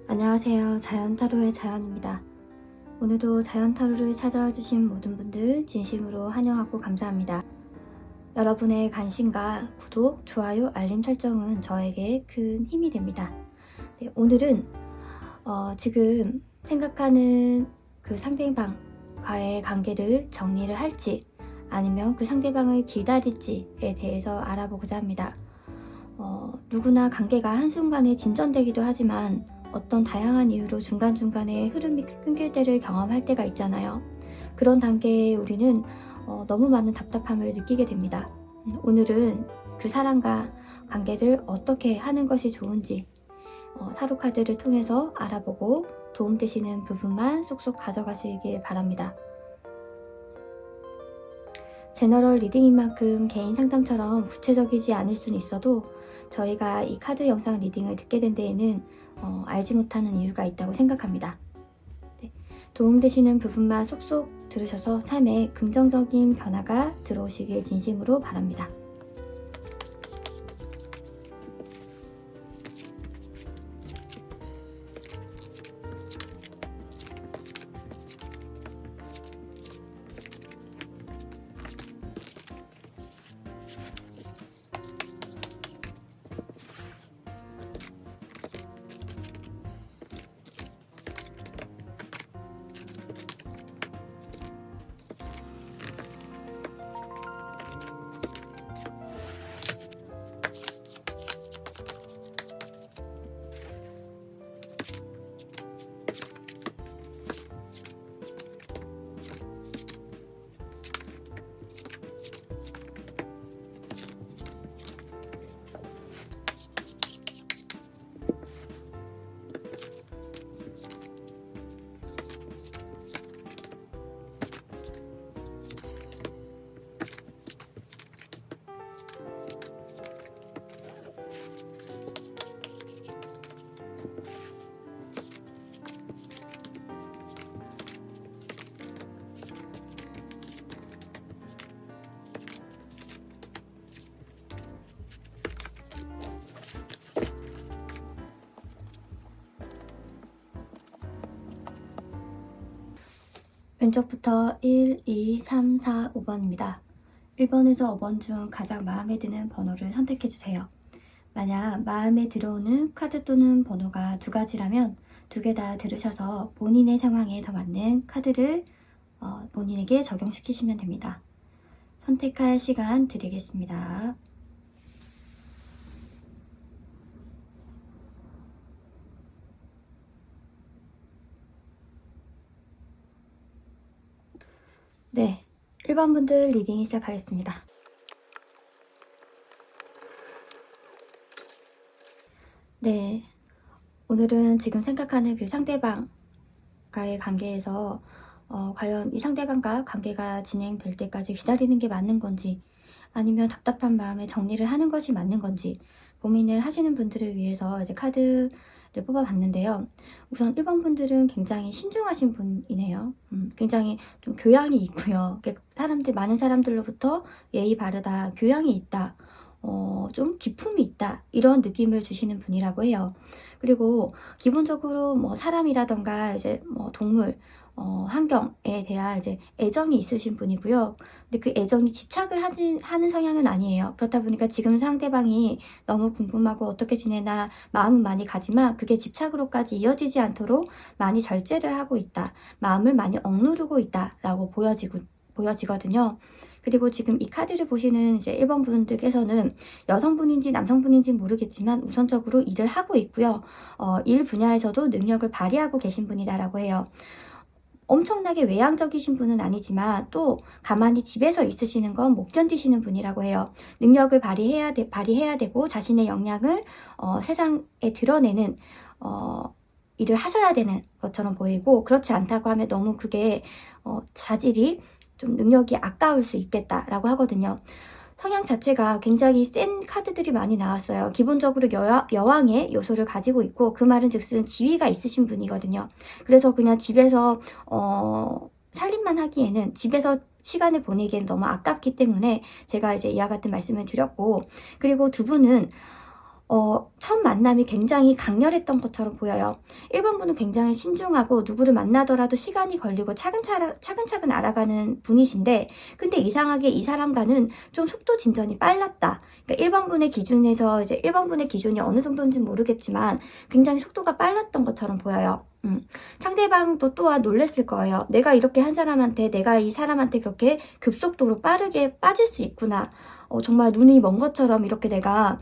안녕하세요. 자연타로의 자연입니다. 오늘도 자연타로를 찾아와 주신 모든 분들 진심으로 환영하고 감사합니다. 여러분의 관심과 구독, 좋아요, 알림 설정은 저에게 큰 힘이 됩니다. 네, 오늘은 지금 생각하는 그 상대방과의 관계를 정리를 할지 아니면 그 상대방을 기다릴지에 대해서 알아보고자 합니다. 누구나 관계가 한순간에 진전되기도 하지만 어떤 다양한 이유로 중간중간에 흐름이 끊길 때를 경험할 때가 있잖아요. 그런 단계에 우리는 너무 많은 답답함을 느끼게 됩니다. 오늘은 그 사람과 관계를 어떻게 하는 것이 좋은지 타로 카드를 통해서 알아보고 도움되시는 부분만 쏙쏙 가져가시길 바랍니다. 제너럴 리딩인 만큼 개인 상담처럼 구체적이지 않을 수는 있어도 저희가 이 카드 영상 리딩을 듣게 된 데에는 알지 못하는 이유가 있다고 생각합니다. 네, 도움되시는 부분만 쏙쏙 들으셔서 삶에 긍정적인 변화가 들어오시길 진심으로 바랍니다. 왼쪽부터 1, 2, 3, 4, 5번입니다. 1번에서 5번 중 가장 마음에 드는 번호를 선택해주세요. 만약 마음에 들어오는 카드 또는 번호가 두 가지라면 두 개 다 들으셔서 본인의 상황에 더 맞는 카드를 본인에게 적용시키시면 됩니다. 선택할 시간 드리겠습니다. 네, 1번 분들 리딩 시작하겠습니다. 네, 오늘은 지금 생각하는 그 상대방과의 관계에서 과연 이 상대방과 관계가 진행될 때까지 기다리는 게 맞는 건지 아니면 답답한 마음에 정리를 하는 것이 맞는 건지 고민을 하시는 분들을 위해서 이제 카드를 뽑아봤는데요. 우선 1번 분들은 굉장히 신중하신 분이네요. 굉장히 좀 교양이 있고요. 많은 사람들로부터 예의 바르다, 교양이 있다, 좀 기품이 있다 이런 느낌을 주시는 분이라고 해요. 그리고 기본적으로 뭐 사람이라던가 이제 뭐 동물, 환경에 대한 이제 애정이 있으신 분이고요. 근데 그 애정이 집착을 하는 성향은 아니에요. 그렇다 보니까 지금 상대방이 너무 궁금하고 어떻게 지내나 마음은 많이 가지만 그게 집착으로까지 이어지지 않도록 많이 절제를 하고 있다. 마음을 많이 억누르고 있다라고 보여지거든요. 그리고 지금 이 카드를 보시는 이제 1번 분들께서는 여성분인지 남성분인지 모르겠지만 우선적으로 일을 하고 있고요. 일 분야에서도 능력을 발휘하고 계신 분이다라고 해요. 엄청나게 외향적이신 분은 아니지만 또 가만히 집에서 있으시는 건 못 견디시는 분이라고 해요. 능력을 발휘해야 되고 자신의 역량을 세상에 드러내는 일을 하셔야 되는 것처럼 보이고, 그렇지 않다고 하면 너무 그게 자질이 좀 능력이 아까울 수 있겠다라고 하거든요. 성향 자체가 굉장히 센 카드들이 많이 나왔어요. 기본적으로 여왕의 요소를 가지고 있고, 그 말은 즉슨 지위가 있으신 분이거든요. 그래서 그냥 집에서 살림만 하기에는, 집에서 시간을 보내기엔 너무 아깝기 때문에 제가 이제 이와 같은 말씀을 드렸고, 그리고 두 분은 첫 만남이 굉장히 강렬했던 것처럼 보여요. 1번분은 굉장히 신중하고 누구를 만나더라도 시간이 걸리고 차근차근 알아가는 분이신데, 근데 이상하게 이 사람과는 좀 속도 진전이 빨랐다. 그러니까 1번분의 기준에서 이제 1번분의 기준이 어느 정도인지 모르겠지만 굉장히 속도가 빨랐던 것처럼 보여요. 상대방도 또한 놀랬을 거예요. 내가 이렇게 한 사람한테, 내가 이 사람한테 그렇게 급속도로 빠르게 빠질 수 있구나. 정말 눈이 먼 것처럼 이렇게 내가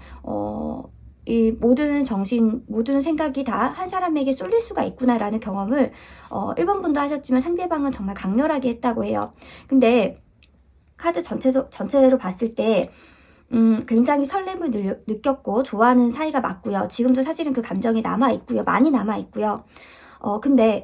이 모든 생각이 다 한 사람에게 쏠릴 수가 있구나라는 경험을 1번분도 하셨지만 상대방은 정말 강렬하게 했다고 해요. 근데 카드 전체로 봤을 때 굉장히 설렘을 느꼈고 좋아하는 사이가 맞고요. 지금도 사실은 그 감정이 남아있고요. 많이 남아있고요. 근데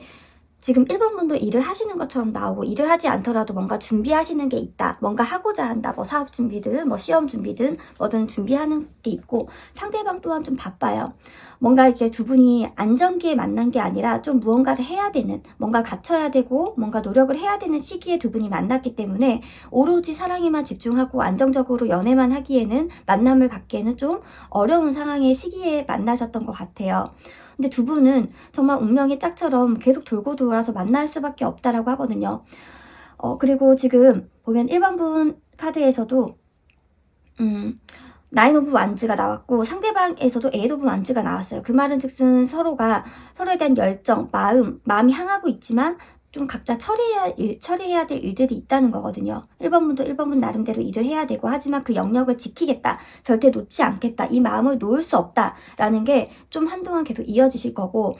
지금 1번분도 일을 하시는 것처럼 나오고, 일을 하지 않더라도 뭔가 준비하시는 게 있다. 뭔가 하고자 한다. 뭐 사업 준비든 뭐 시험 준비든 뭐든 준비하는 게 있고, 상대방 또한 좀 바빠요. 뭔가 이렇게 두 분이 안정기에 만난 게 아니라 좀 무언가를 해야 되는, 뭔가 갖춰야 되고 뭔가 노력을 해야 되는 시기에 두 분이 만났기 때문에 오로지 사랑에만 집중하고 안정적으로 연애만 하기에는, 만남을 갖기에는 좀 어려운 상황의 시기에 만나셨던 것 같아요. 근데 두 분은 정말 운명의 짝처럼 계속 돌고 돌아서 만날 수밖에 없다라고 하거든요. 그리고 지금 보면 1번분 카드에서도 나인 오브 완즈가 나왔고, 상대방에서도 에이드 오브 완즈가 나왔어요. 그 말은 즉슨 서로가 서로에 대한 열정, 마음이 향하고 있지만 좀 각자 처리해야 될 일들이 있다는 거거든요. 1번분도 1번분 나름대로 일을 해야 되고, 하지만 그 영역을 지키겠다, 절대 놓지 않겠다, 이 마음을 놓을 수 없다라는 게 좀 한동안 계속 이어지실 거고,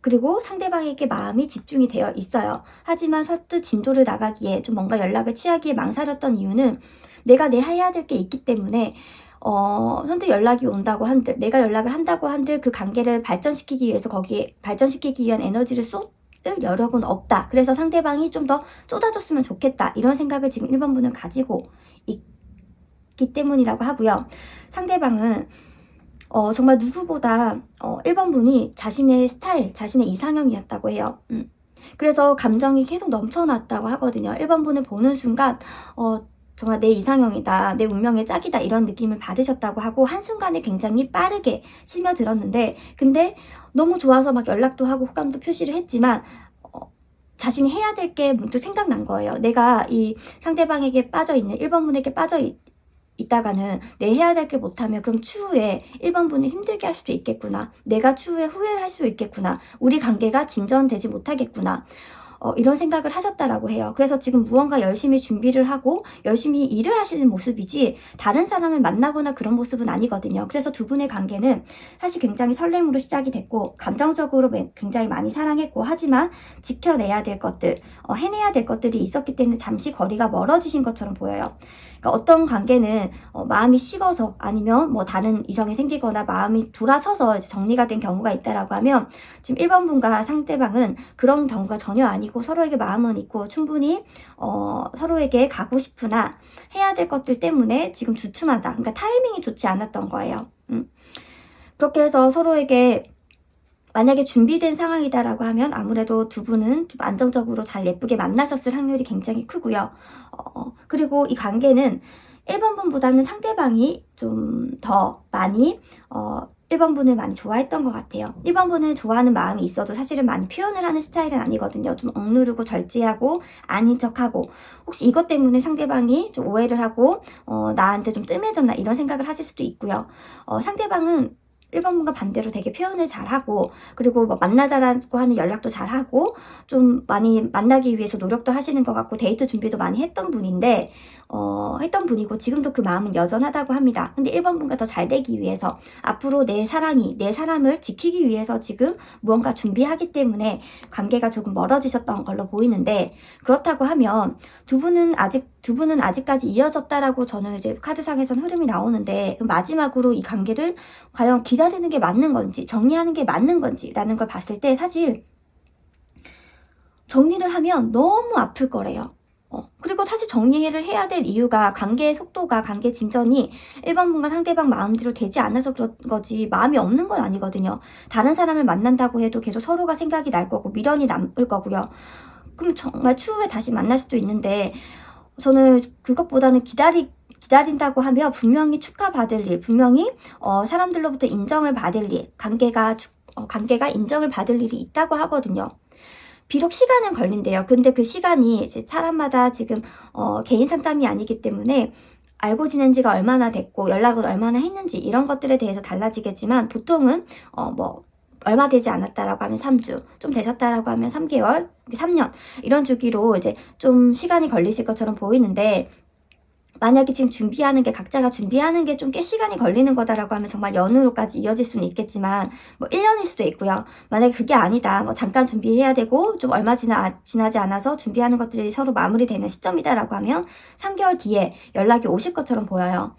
그리고 상대방에게 마음이 집중이 되어 있어요. 하지만 선뜻 진도를 나가기에, 좀 뭔가 연락을 취하기에 망설였던 이유는 내가 해야 될 게 있기 때문에 선뜻 연락이 온다고 한들, 내가 연락을 한다고 한들 그 관계를 발전시키기 위해서, 거기에 발전시키기 위한 에너지를 쏟을 여력은 없다. 그래서 상대방이 좀 더 쏟아줬으면 좋겠다, 이런 생각을 지금 1번분은 가지고 있기 때문이라고 하고요. 상대방은 정말 누구보다 1번분이 자신의 스타일, 자신의 이상형이었다고 해요. 그래서 감정이 계속 넘쳐났다고 하거든요. 1번분을 보는 순간 정말 내 이상형이다, 내 운명의 짝이다, 이런 느낌을 받으셨다고 하고, 한순간에 굉장히 빠르게 스며들었는데, 근데 너무 좋아서 막 연락도 하고 호감도 표시를 했지만 자신이 해야 될 게 문득 생각난 거예요. 내가 이 상대방에게 빠져있는, 1번분에게 있다가는 내 해야 될 게 못하면 그럼 추후에 1번분을 힘들게 할 수도 있겠구나, 내가 추후에 후회를 할 수 있겠구나, 우리 관계가 진전되지 못하겠구나, 이런 생각을 하셨다라고 해요. 그래서 지금 무언가 열심히 준비를 하고 열심히 일을 하시는 모습이지, 다른 사람을 만나거나 그런 모습은 아니거든요. 그래서 두 분의 관계는 사실 굉장히 설렘으로 시작이 됐고, 감정적으로 굉장히 많이 사랑했고, 하지만 지켜내야 될 것들, 해내야 될 것들이 있었기 때문에 잠시 거리가 멀어지신 것처럼 보여요. 그러니까 어떤 관계는 마음이 식어서, 아니면 뭐 다른 이성이 생기거나 마음이 돌아서서 이제 정리가 된 경우가 있다라고 하면, 지금 1번분과 상대방은 그런 경우가 전혀 아니고 서로에게 마음은 있고 충분히 서로에게 가고 싶으나 해야 될 것들 때문에 지금 주춤하다, 그러니까 타이밍이 좋지 않았던 거예요. 그렇게 해서 서로에게 만약에 준비된 상황이다라고 하면 아무래도 두 분은 좀 안정적으로 잘 예쁘게 만나셨을 확률이 굉장히 크고요. 그리고 이 관계는 1번분보다는 상대방이 좀 더 많이 1번분을 많이 좋아했던 것 같아요. 1번분을 좋아하는 마음이 있어도 사실은 많이 표현을 하는 스타일은 아니거든요. 좀 억누르고 절제하고 아닌 척하고, 혹시 이것 때문에 상대방이 좀 오해를 하고 나한테 좀 뜸해졌나, 이런 생각을 하실 수도 있고요. 상대방은 1번분과 반대로 되게 표현을 잘하고, 그리고 뭐 만나자라고 하는 연락도 잘하고, 좀 많이 만나기 위해서 노력도 하시는 것 같고, 데이트 준비도 많이 했던 분인데, 했던 분이고, 지금도 그 마음은 여전하다고 합니다. 근데 1번분과 더 잘 되기 위해서, 앞으로 내 사람을 지키기 위해서 지금 무언가 준비하기 때문에 관계가 조금 멀어지셨던 걸로 보이는데, 그렇다고 하면 두 분은 아직까지 이어졌다라고 저는 이제 카드상에선 흐름이 나오는데, 마지막으로 이 관계를 과연 기다리는 게 맞는 건지, 정리하는 게 맞는 건지 라는 걸 봤을 때, 사실 정리를 하면 너무 아플 거래요. 그리고 사실 정리를 해야 될 이유가, 관계의 속도가, 관계 진전이 1번분과 상대방 마음대로 되지 않아서 그런 거지, 마음이 없는 건 아니거든요. 다른 사람을 만난다고 해도 계속 서로가 생각이 날 거고 미련이 남을 거고요. 그럼 정말 추후에 다시 만날 수도 있는데, 저는 그것보다는 기다린다고 하면 분명히 축하받을 일, 분명히 사람들로부터 인정을 받을 일, 관계가 인정을 받을 일이 있다고 하거든요. 비록 시간은 걸린대요. 근데 그 시간이 이제 사람마다 지금 개인 상담이 아니기 때문에 알고 지낸 지가 얼마나 됐고 연락을 얼마나 했는지 이런 것들에 대해서 달라지겠지만 보통은 뭐 얼마 되지 않았다라고 하면 3주, 좀 되셨다라고 하면 3개월, 3년 이런 주기로 이제 좀 시간이 걸리실 것처럼 보이는데, 만약에 지금 각자가 준비하는 게 좀 꽤 시간이 걸리는 거다라고 하면 정말 연으로까지 이어질 수는 있겠지만, 뭐 1년일 수도 있고요. 만약에 그게 아니다, 뭐 잠깐 준비해야 되고, 좀 얼마 지나지 않아서 준비하는 것들이 서로 마무리되는 시점이다라고 하면 3개월 뒤에 연락이 오실 것처럼 보여요.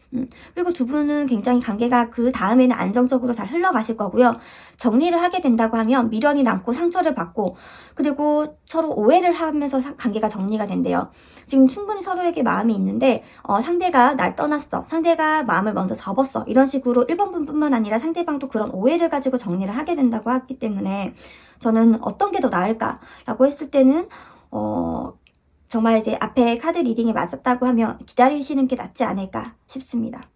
그리고 두 분은 굉장히 관계가 그 다음에는 안정적으로 잘 흘러가실 거고요. 정리를 하게 된다고 하면 미련이 남고 상처를 받고, 그리고 서로 오해를 하면서 관계가 정리가 된대요. 지금 충분히 서로에게 마음이 있는데 상대가 날 떠났어, 상대가 마음을 먼저 접었어, 이런 식으로 1번 분뿐만 아니라 상대방도 그런 오해를 가지고 정리를 하게 된다고 하기 때문에, 저는 어떤 게 더 나을까라고 했을 때는 정말 이제 앞에 카드 리딩이 맞았다고 하면 기다리시는 게 낫지 않을까 싶습니다.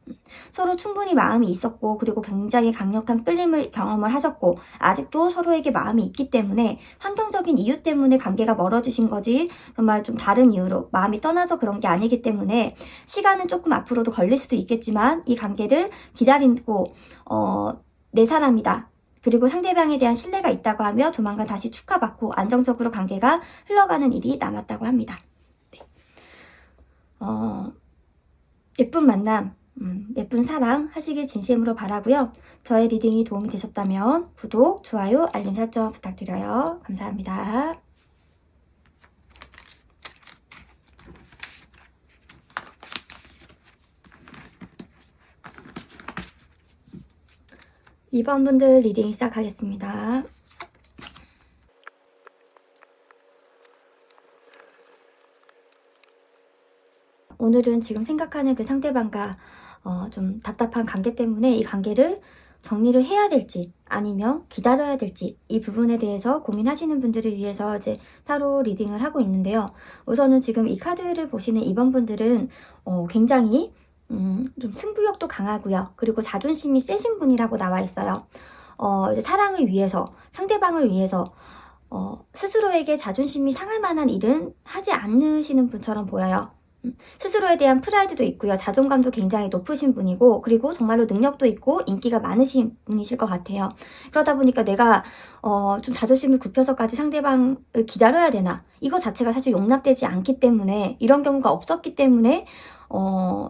서로 충분히 마음이 있었고, 그리고 굉장히 강력한 끌림을 경험을 하셨고, 아직도 서로에게 마음이 있기 때문에 환경적인 이유 때문에 관계가 멀어지신 거지, 정말 좀 다른 이유로 마음이 떠나서 그런 게 아니기 때문에 시간은 조금 앞으로도 걸릴 수도 있겠지만 이 관계를 기다리고 내 사람이다, 그리고 상대방에 대한 신뢰가 있다고 하며 조만간 다시 축하받고 안정적으로 관계가 흘러가는 일이 남았다고 합니다. 네. 예쁜 만남, 예쁜 사랑 하시길 진심으로 바라고요. 저의 리딩이 도움이 되셨다면 구독, 좋아요, 알림 설정 부탁드려요. 감사합니다. (2번) 분들 리딩 시작하겠습니다. 오늘은 지금 생각하는 그 상대방과 좀 답답한 관계 때문에 이 관계를 정리를 해야 될지 아니면 기다려야 될지, 이 부분에 대해서 고민하시는 분들을 위해서 이제 타로 리딩을 하고 있는데요. 우선은 지금 이 카드를 보시는 2번 분들은 굉장히 좀 승부욕도 강하고요. 그리고 자존심이 세신 분이라고 나와 있어요. 이제 사랑을 위해서, 상대방을 위해서 스스로에게 자존심이 상할 만한 일은 하지 않으시는 분처럼 보여요. 스스로에 대한 프라이드도 있고요. 자존감도 굉장히 높으신 분이고, 그리고 정말로 능력도 있고 인기가 많으신 분이실 것 같아요. 그러다 보니까 내가 좀 자존심을 굽혀서까지 상대방을 기다려야 되나, 이거 자체가 사실 용납되지 않기 때문에, 이런 경우가 없었기 때문에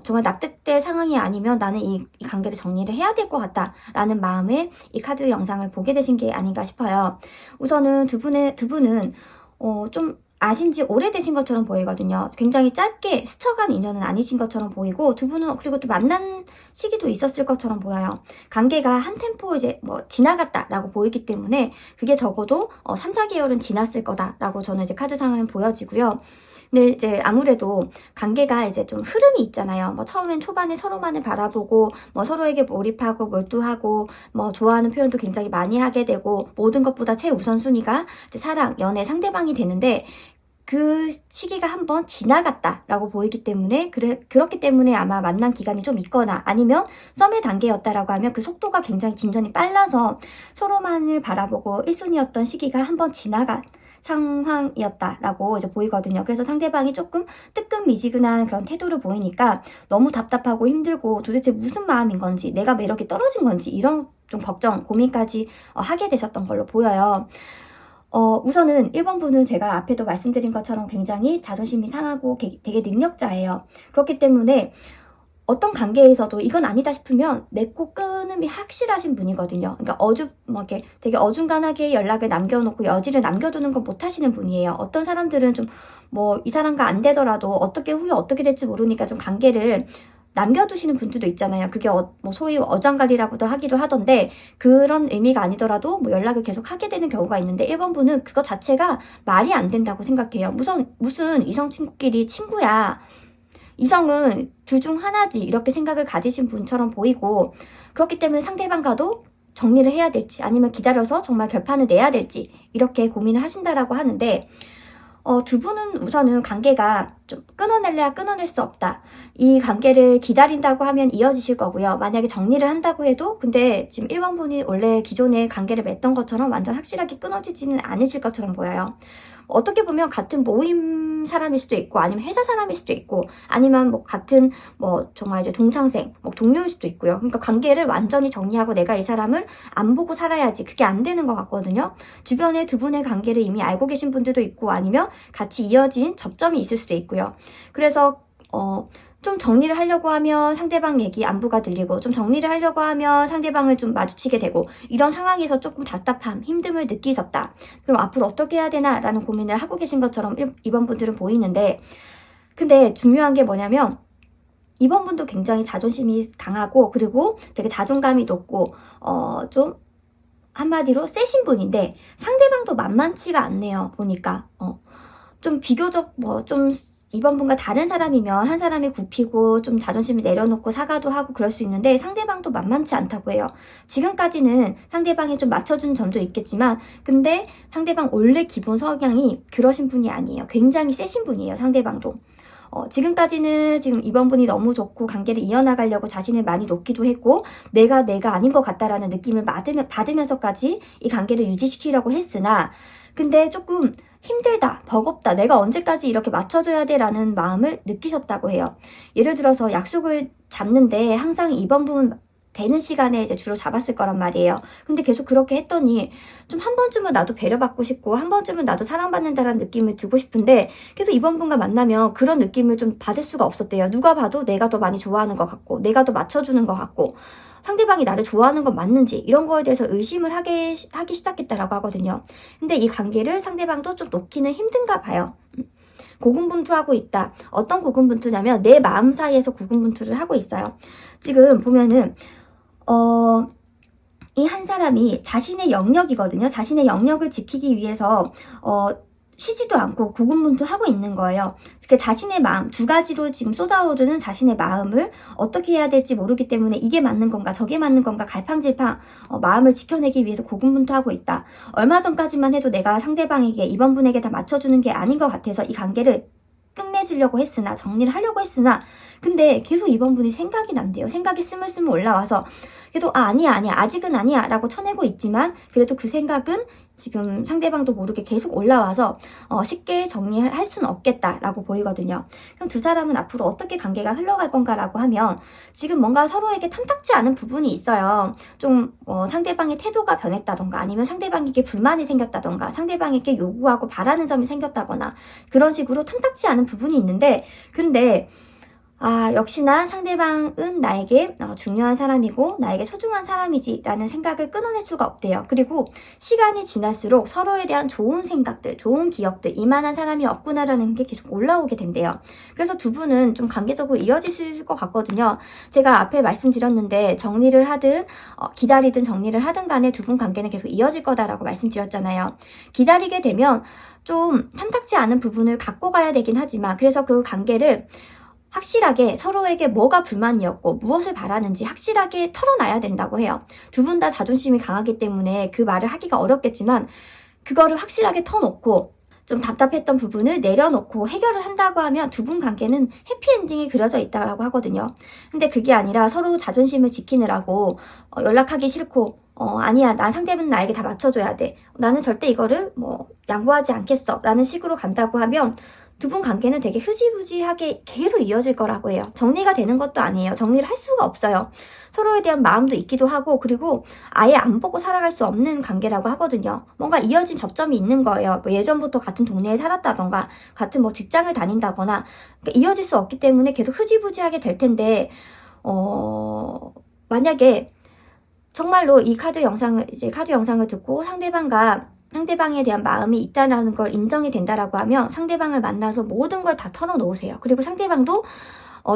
정말 납득될 상황이 아니면 나는 이 관계를 정리를 해야 될 것 같다 라는 마음에 이 카드 영상을 보게 되신 게 아닌가 싶어요. 우선은 두 분은 좀 아신 지 오래되신 것처럼 보이거든요. 굉장히 짧게 스쳐간 인연은 아니신 것처럼 보이고, 두 분은 그리고 또 만난 시기도 있었을 것처럼 보여요. 관계가 한 템포 이제 지나갔다라고 보이기 때문에 그게 적어도 3, 4개월은 지났을 거다라고 저는 이제 카드상은 보여지고요. 근데 이제 아무래도 관계가 이제 좀 흐름이 있잖아요. 처음엔 초반에 서로만을 바라보고 서로에게 몰입하고 몰두하고 좋아하는 표현도 굉장히 많이 하게 되고, 모든 것보다 최우선순위가 이제 사랑, 연애, 상대방이 되는데, 그 시기가 한번 지나갔다라고 보이기 때문에, 그렇기 때문에 아마 만난 기간이 좀 있거나 아니면 썸의 단계였다라고 하면 그 속도가 굉장히 진전이 빨라서 서로만을 바라보고 1순위였던 시기가 한번 지나간 상황이었다라고 이제 보이거든요. 그래서 상대방이 조금 뜨끔미지근한 그런 태도를 보이니까 너무 답답하고 힘들고 도대체 무슨 마음인 건지, 내가 매력이 떨어진 건지, 이런 좀 걱정, 고민까지 하게 되셨던 걸로 보여요. 우선은 1번 분은 제가 앞에도 말씀드린 것처럼 굉장히 자존심이 상하고 되게 능력자예요. 그렇기 때문에 어떤 관계에서도 이건 아니다 싶으면 맺고 끊음이 확실하신 분이거든요. 그러니까 이렇게 되게 어중간하게 연락을 남겨놓고 여지를 남겨두는 건 못하시는 분이에요. 어떤 사람들은 좀 이 사람과 안 되더라도 후에 어떻게 될지 모르니까 좀 관계를 남겨두시는 분들도 있잖아요. 그게 소위 어장관리라고도 하기도 하던데, 그런 의미가 아니더라도 연락을 계속 하게 되는 경우가 있는데, 1번 분은 그것 자체가 말이 안 된다고 생각해요. 무슨 이성 친구끼리 친구야, 이성은 둘 중 하나지, 이렇게 생각을 가지신 분처럼 보이고, 그렇기 때문에 상대방과도 정리를 해야 될지 아니면 기다려서 정말 결판을 내야 될지 이렇게 고민을 하신다라고 하는데, 두 분은 우선은 관계가 좀 끊어낼래야 끊어낼 수 없다. 이 관계를 기다린다고 하면 이어지실 거고요. 만약에 정리를 한다고 해도 근데 지금 1번 분이 원래 기존에 관계를 맺던 것처럼 완전 확실하게 끊어지지는 않으실 것처럼 보여요. 어떻게 보면 같은 모임 사람일 수도 있고 아니면 회사 사람일 수도 있고 아니면 뭐 같은 뭐 정말 이제 동창생, 뭐 동료일 수도 있고요. 그러니까 관계를 완전히 정리하고 내가 이 사람을 안 보고 살아야지 그게 안 되는 것 같거든요. 주변에 두 분의 관계를 이미 알고 계신 분들도 있고 아니면 같이 이어진 접점이 있을 수도 있고요. 그래서 좀 정리를 하려고 하면 상대방 얘기 안부가 들리고 좀 정리를 하려고 하면 상대방을 좀 마주치게 되고 이런 상황에서 조금 답답함, 힘듦을 느끼셨다. 그럼 앞으로 어떻게 해야 되나 라는 고민을 하고 계신 것처럼 이번 분들은 보이는데 근데 중요한 게 뭐냐면 이번 분도 굉장히 자존심이 강하고 그리고 되게 자존감이 높고 좀 한마디로 세신 분인데 상대방도 만만치가 않네요. 보니까 좀 비교적 좀 이번 분과 다른 사람이면 한 사람이 굽히고 좀 자존심을 내려놓고 사과도 하고 그럴 수 있는데 상대방도 만만치 않다고 해요. 지금까지는 상대방이 좀 맞춰준 점도 있겠지만 근데 상대방 원래 기본 성향이 그러신 분이 아니에요. 굉장히 세신 분이에요. 상대방도. 지금까지는 지금 이번 분이 너무 좋고 관계를 이어나가려고 자신을 많이 놓기도 했고 내가 아닌 것 같다라는 느낌을 받으면서까지 이 관계를 유지시키려고 했으나 근데 조금 힘들다, 버겁다, 내가 언제까지 이렇게 맞춰줘야 돼 라는 마음을 느끼셨다고 해요. 예를 들어서 약속을 잡는데 항상 이번 분 되는 시간에 이제 주로 잡았을 거란 말이에요. 근데 계속 그렇게 했더니 좀 한 번쯤은 나도 배려받고 싶고 한 번쯤은 나도 사랑받는다라는 느낌을 주고 싶은데 계속 이번 분과 만나면 그런 느낌을 좀 받을 수가 없었대요. 누가 봐도 내가 더 많이 좋아하는 것 같고 내가 더 맞춰주는 것 같고 상대방이 나를 좋아하는 건 맞는지 이런 거에 대해서 의심을 하기 시작했다라고 하거든요. 근데 이 관계를 상대방도 좀 놓기는 힘든가 봐요. 고군분투하고 있다. 어떤 고군분투냐면 내 마음 사이에서 고군분투를 하고 있어요. 지금 보면은 이 한 사람이 자신의 영역이거든요. 자신의 영역을 지키기 위해서 쉬지도 않고 고군분투하고 있는 거예요. 그 자신의 마음, 두 가지로 지금 쏟아오르는 자신의 마음을 어떻게 해야 될지 모르기 때문에 이게 맞는 건가 저게 맞는 건가 갈팡질팡 마음을 지켜내기 위해서 고군분투하고 있다. 얼마 전까지만 해도 내가 상대방에게 이번 분에게 다 맞춰주는 게 아닌 것 같아서 이 관계를 끝맺으려고 했으나 정리를 하려고 했으나 근데 계속 이번 분이 생각이 난대요. 생각이 스물스물 올라와서 계속 아니야 아직은 아니야 라고 쳐내고 있지만 그래도 그 생각은 지금 상대방도 모르게 계속 올라와서 쉽게 정리할 수는 없겠다라고 보이거든요. 그럼 두 사람은 앞으로 어떻게 관계가 흘러갈 건가라고 하면 지금 뭔가 서로에게 탐탁지 않은 부분이 있어요. 좀 상대방의 태도가 변했다던가 아니면 상대방에게 불만이 생겼다던가 상대방에게 요구하고 바라는 점이 생겼다거나 그런 식으로 탐탁지 않은 부분이 있는데 근데 역시나 상대방은 나에게 중요한 사람이고 나에게 소중한 사람이지 라는 생각을 끊어낼 수가 없대요. 그리고 시간이 지날수록 서로에 대한 좋은 생각들, 좋은 기억들, 이만한 사람이 없구나라는 게 계속 올라오게 된대요. 그래서 두 분은 좀 관계적으로 이어지실 것 같거든요. 제가 앞에 말씀드렸는데 정리를 하든 기다리든 정리를 하든 간에 두 분 관계는 계속 이어질 거다라고 말씀드렸잖아요. 기다리게 되면 좀 탐탁지 않은 부분을 갖고 가야 되긴 하지만 그래서 그 관계를 확실하게 서로에게 뭐가 불만이었고 무엇을 바라는지 확실하게 털어놔야 된다고 해요. 두 분 다 자존심이 강하기 때문에 그 말을 하기가 어렵겠지만 그거를 확실하게 터놓고 좀 답답했던 부분을 내려놓고 해결을 한다고 하면 두 분 관계는 해피엔딩이 그려져 있다고 하거든요. 근데 그게 아니라 서로 자존심을 지키느라고 연락하기 싫고 아니야 난 상대는 나에게 다 맞춰줘야 돼. 나는 절대 이거를 양보하지 않겠어 라는 식으로 간다고 하면 두 분 관계는 되게 흐지부지하게 계속 이어질 거라고 해요. 정리가 되는 것도 아니에요. 정리를 할 수가 없어요. 서로에 대한 마음도 있기도 하고 그리고 아예 안 보고 살아갈 수 없는 관계라고 하거든요. 뭔가 이어진 접점이 있는 거예요. 예전부터 같은 동네에 살았다던가 같은 직장을 다닌다거나 그러니까 이어질 수 없기 때문에 계속 흐지부지하게 될 텐데 만약에 정말로 이 카드 영상을 듣고 상대방에 대한 마음이 있다는 걸 인정이 된다라고 하면 상대방을 만나서 모든 걸 다 털어놓으세요. 그리고 상대방도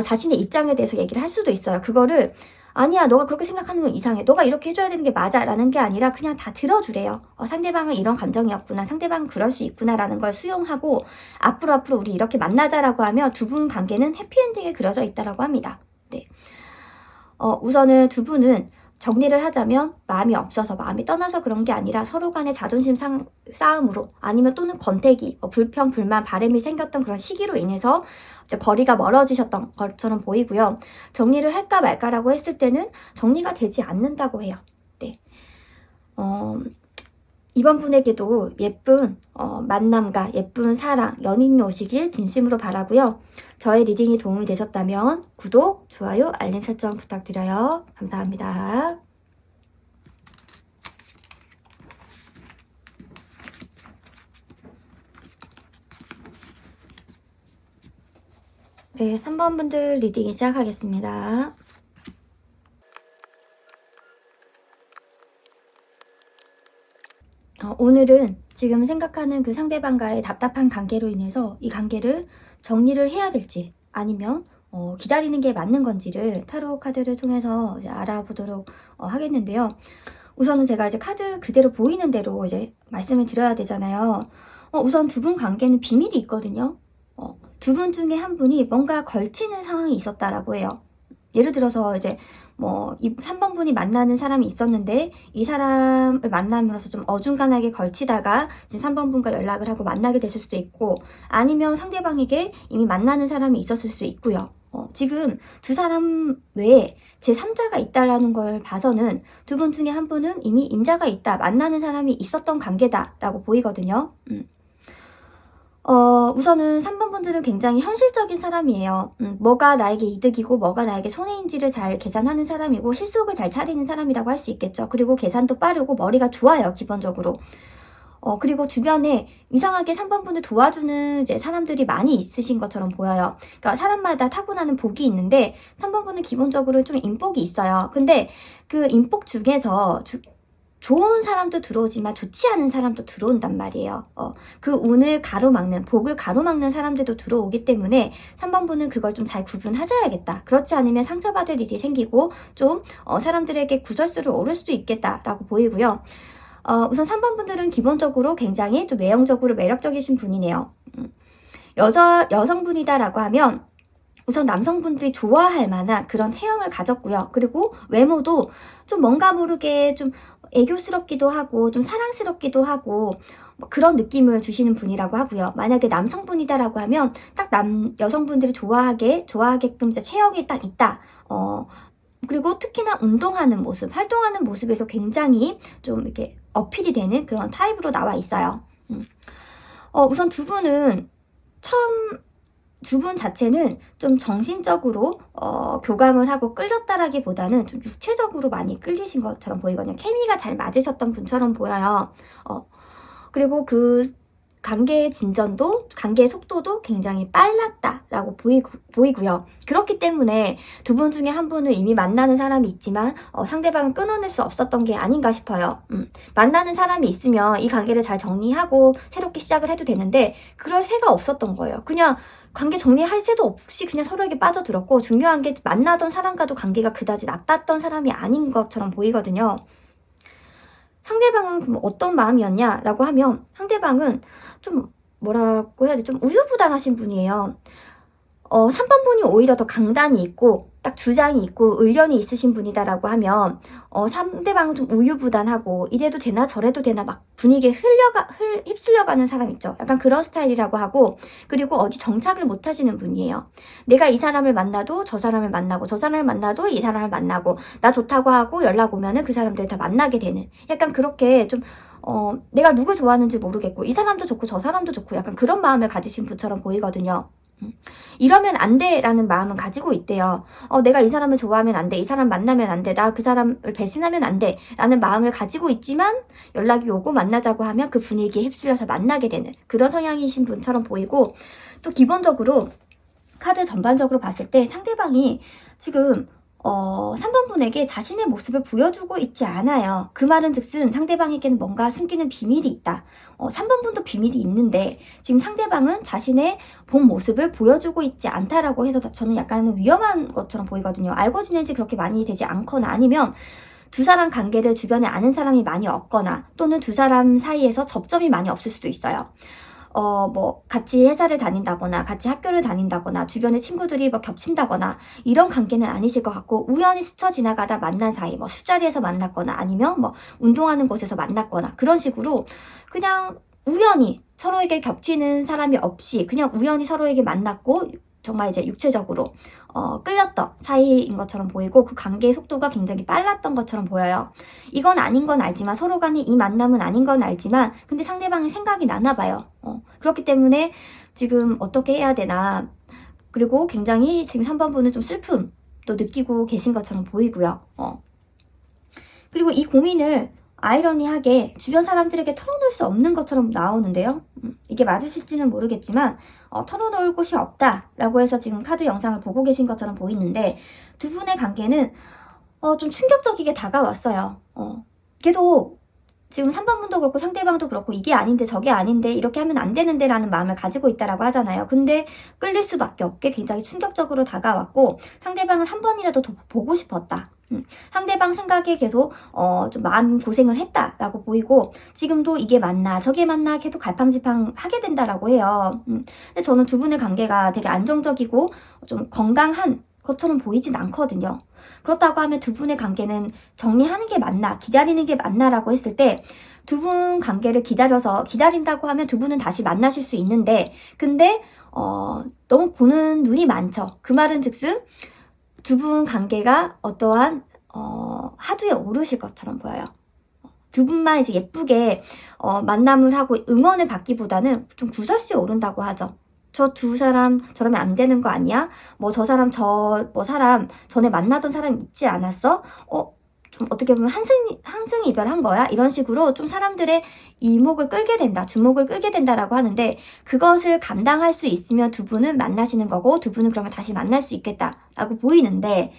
자신의 입장에 대해서 얘기를 할 수도 있어요. 그거를 아니야 너가 그렇게 생각하는 건 이상해. 너가 이렇게 해줘야 되는 게 맞아 라는 게 아니라 그냥 다 들어주래요. 상대방은 이런 감정이었구나. 상대방은 그럴 수 있구나 라는 걸 수용하고 앞으로 우리 이렇게 만나자라고 하면 두 분 관계는 해피엔딩에 그려져 있다라고 합니다. 네. 우선은 두 분은 정리를 하자면 마음이 없어서 마음이 떠나서 그런 게 아니라 서로 간의 자존심 싸움으로 아니면 또는 권태기, 불평, 불만, 바램이 생겼던 그런 시기로 인해서 이제 거리가 멀어지셨던 것처럼 보이고요. 정리를 할까 말까라고 했을 때는 정리가 되지 않는다고 해요. 네. 이번 분에게도 예쁜 만남과 예쁜 사랑, 연인이 오시길 진심으로 바라고요. 저의 리딩이 도움이 되셨다면 구독, 좋아요, 알림 설정 부탁드려요. 감사합니다. 네, 3번 분들 리딩 시작하겠습니다. 오늘은 지금 생각하는 그 상대방과의 답답한 관계로 인해서 이 관계를 정리를 해야 될지 아니면 기다리는 게 맞는 건지를 타로 카드를 통해서 이제 알아보도록 하겠는데요. 우선은 제가 이제 카드 그대로 보이는 대로 이제 말씀을 드려야 되잖아요. 우선 두 분 관계는 비밀이 있거든요. 두 분 중에 한 분이 뭔가 걸치는 상황이 있었다라고 해요. 예를 들어서 이제 이 3번 분이 만나는 사람이 있었는데 이 사람을 만남으로써 좀 어중간하게 걸치다가 지금 3번 분과 연락을 하고 만나게 됐을 수도 있고 아니면 상대방에게 이미 만나는 사람이 있었을 수도 있고요. 지금 두 사람 외에 제3자가 있다라는 걸 봐서는 두 분 중에 한 분은 이미 임자가 있다, 만나는 사람이 있었던 관계다라고 보이거든요. 우선은 3번 분들은 굉장히 현실적인 사람이에요. 뭐가 나에게 이득이고 뭐가 나에게 손해인지를 잘 계산하는 사람이고 실속을 잘 차리는 사람이라고 할 수 있겠죠. 그리고 계산도 빠르고 머리가 좋아요, 기본적으로. 그리고 주변에 이상하게 3번 분을 도와주는 이제 사람들이 많이 있으신 것처럼 보여요. 그러니까 사람마다 타고나는 복이 있는데 3번 분은 기본적으로 좀 인복이 있어요. 근데 그 인복 중에서 좋은 사람도 들어오지만 좋지 않은 사람도 들어온단 말이에요. 그 운을 가로막는, 복을 가로막는 사람들도 들어오기 때문에 3번 분은 그걸 좀 잘 구분하셔야겠다. 그렇지 않으면 상처받을 일이 생기고 좀 사람들에게 구설수를 오를 수도 있겠다라고 보이고요. 우선 3번 분들은 기본적으로 굉장히 좀 외형적으로 매력적이신 분이네요. 여성분이다라고 하면 우선 남성분들이 좋아할 만한 그런 체형을 가졌고요. 그리고 외모도 좀 뭔가 모르게 좀 애교스럽기도 하고 좀 사랑스럽기도 하고 그런 느낌을 주시는 분이라고 하고요. 만약에 남성분이다라고 하면 딱 여성분들이 좋아하게끔 체형이 딱 있다. 그리고 특히나 운동하는 모습, 활동하는 모습에서 굉장히 좀 이렇게 어필이 되는 그런 타입으로 나와 있어요. 우선 두 분은 두 분 자체는 좀 정신적으로 교감을 하고 끌렸다라기보다는 좀 육체적으로 많이 끌리신 것처럼 보이거든요. 케미가 잘 맞으셨던 분처럼 보여요. 그리고 그 관계의 진전도, 관계의 속도도 굉장히 빨랐다라고 보이고요. 그렇기 때문에 두 분 중에 한 분은 이미 만나는 사람이 있지만 상대방은 끊어낼 수 없었던 게 아닌가 싶어요. 만나는 사람이 있으면 이 관계를 잘 정리하고 새롭게 시작을 해도 되는데 그럴 새가 없었던 거예요. 그냥 관계 정리할 새도 없이 그냥 서로에게 빠져들었고 중요한 게 만나던 사람과도 관계가 그다지 나빴던 사람이 아닌 것처럼 보이거든요. 상대방은 그럼 어떤 마음이었냐라고 하면 상대방은 좀 뭐라고 해야 되지? 좀 우유부단하신 분이에요. 3번 분이 오히려 더 강단이 있고 딱 주장이 있고 의견이 있으신 분이다라고 하면 상대방은 좀 우유부단하고 이래도 되나 저래도 되나 막 분위기에 휩쓸려가는 사람 있죠. 약간 그런 스타일이라고 하고 그리고 어디 정착을 못 하시는 분이에요. 내가 이 사람을 만나도 저 사람을 만나고 저 사람을 만나도 이 사람을 만나고 나 좋다고 하고 연락 오면은 그 사람들 다 만나게 되는 약간 그렇게 좀 내가 누굴 좋아하는지 모르겠고 이 사람도 좋고 저 사람도 좋고 약간 그런 마음을 가지신 분처럼 보이거든요. 이러면 안 돼라는 마음은 가지고 있대요. 내가 이 사람을 좋아하면 안 돼. 이 사람 만나면 안 돼. 나 그 사람을 배신하면 안 돼. 라는 마음을 가지고 있지만 연락이 오고 만나자고 하면 그 분위기에 휩쓸려서 만나게 되는 그런 성향이신 분처럼 보이고 또 기본적으로 카드 전반적으로 봤을 때 상대방이 지금 3번 분에게 자신의 모습을 보여주고 있지 않아요. 그 말은 즉슨 상대방에게는 뭔가 숨기는 비밀이 있다. 3번 분도 비밀이 있는데 지금 상대방은 자신의 본 모습을 보여주고 있지 않다라고 해서 저는 약간 위험한 것처럼 보이거든요. 알고 지낸 지 그렇게 많이 되지 않거나 아니면 두 사람 관계를 주변에 아는 사람이 많이 없거나 또는 두 사람 사이에서 접점이 많이 없을 수도 있어요. 뭐 같이 회사를 다닌다거나 같이 학교를 다닌다거나 주변에 친구들이 뭐 겹친다거나 이런 관계는 아니실 것 같고, 우연히 스쳐 지나가다 만난 사이, 뭐 술자리에서 만났거나 아니면 뭐 운동하는 곳에서 만났거나 그런 식으로 그냥 우연히 서로에게 겹치는 사람이 없이 그냥 우연히 서로에게 만났고 정말 이제 육체적으로 끌렸던 사이인 것처럼 보이고, 그 관계의 속도가 굉장히 빨랐던 것처럼 보여요. 이건 아닌 건 알지만, 서로 간에 이 만남은 아닌 건 알지만 근데 상대방의 생각이 나나 봐요. 그렇기 때문에 지금 어떻게 해야 되나, 그리고 굉장히 지금 3번 분은 좀 슬픔도 느끼고 계신 것처럼 보이고요. 그리고 이 고민을 아이러니하게 주변 사람들에게 털어놓을 수 없는 것처럼 나오는데요. 이게 맞으실지는 모르겠지만 털어놓을 곳이 없다라고 해서 지금 카드 영상을 보고 계신 것처럼 보이는데, 두 분의 관계는 좀 충격적이게 다가왔어요. 계속 지금 3번 분도 그렇고 상대방도 그렇고 이게 아닌데 저게 아닌데 이렇게 하면 안 되는데 라는 마음을 가지고 있다라고 하잖아요. 근데 끌릴 수밖에 없게 굉장히 충격적으로 다가왔고, 상대방을 한 번이라도 더 보고 싶었다. 상대방 생각에 계속 좀 마음 고생을 했다라고 보이고, 지금도 이게 맞나 저게 맞나 계속 갈팡질팡 하게 된다라고 해요. 근데 저는 두 분의 관계가 되게 안정적이고 좀 건강한 것처럼 보이진 않거든요. 그렇다고 하면 두 분의 관계는 정리하는 게 맞나 기다리는 게 맞나라고 했을 때, 두 분 관계를 기다린다고 하면 두 분은 다시 만나실 수 있는데, 근데 너무 보는 눈이 많죠. 그 말은 즉슨 두 분 관계가 어떠한 하두에 오르실 것처럼 보여요. 두 분만 이제 예쁘게 만남을 하고 응원을 받기보다는 좀 구설수에 오른다고 하죠. 저 두 사람 저러면 안 되는 거 아니야? 뭐 저 사람 사람 전에 만나던 사람 있지 않았어? 좀 어떻게 보면 한승 이별한 거야? 이런 식으로 좀 사람들의 이목을 끌게 된다, 주목을 끌게 된다라고 하는데, 그것을 감당할 수 있으면 두 분은 만나시는 거고, 두 분은 그러면 다시 만날 수 있겠다라고 보이는데,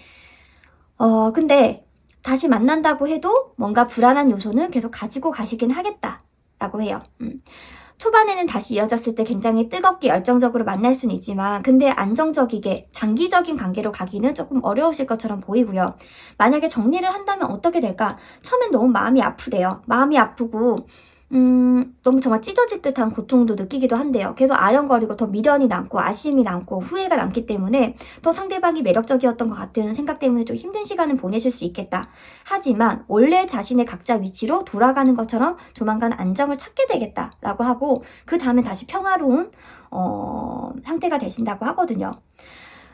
근데 다시 만난다고 해도 뭔가 불안한 요소는 계속 가지고 가시긴 하겠다라고 해요. 초반에는 다시 이어졌을 때 굉장히 뜨겁게 열정적으로 만날 수는 있지만, 근데 안정적이게 장기적인 관계로 가기는 조금 어려우실 것처럼 보이고요. 만약에 정리를 한다면 어떻게 될까? 처음엔 너무 마음이 아프대요. 마음이 아프고 너무 정말 찢어질 듯한 고통도 느끼기도 한데요. 계속 아령거리고 더 미련이 남고 아쉬움이 남고 후회가 남기 때문에 더 상대방이 매력적이었던 것 같은 생각 때문에 좀 힘든 시간을 보내실 수 있겠다. 하지만 원래 자신의 각자 위치로 돌아가는 것처럼 조만간 안정을 찾게 되겠다라고 하고, 그 다음에 다시 평화로운 상태가 되신다고 하거든요.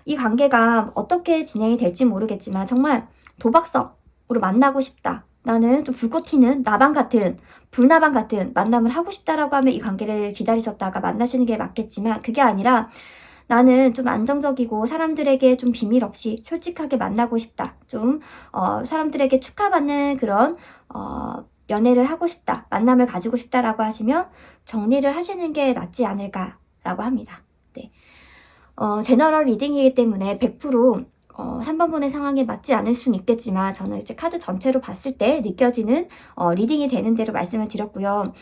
이 관계가 어떻게 진행이 될지 모르겠지만 정말 도박성으로 만나고 싶다, 나는 좀 불꽃 튀는 불나방 같은 만남을 하고 싶다라고 하면 이 관계를 기다리셨다가 만나시는 게 맞겠지만, 그게 아니라 나는 좀 안정적이고 사람들에게 좀 비밀 없이 솔직하게 만나고 싶다, 좀 사람들에게 축하받는 그런 연애를 하고 싶다, 만남을 가지고 싶다라고 하시면 정리를 하시는 게 낫지 않을까라고 합니다. 네. 제너럴 리딩이기 때문에 100% 3번 분의 상황에 맞지 않을 수는 있겠지만, 저는 이제 카드 전체로 봤을 때 느껴지는 리딩이 되는 대로 말씀을 드렸고요.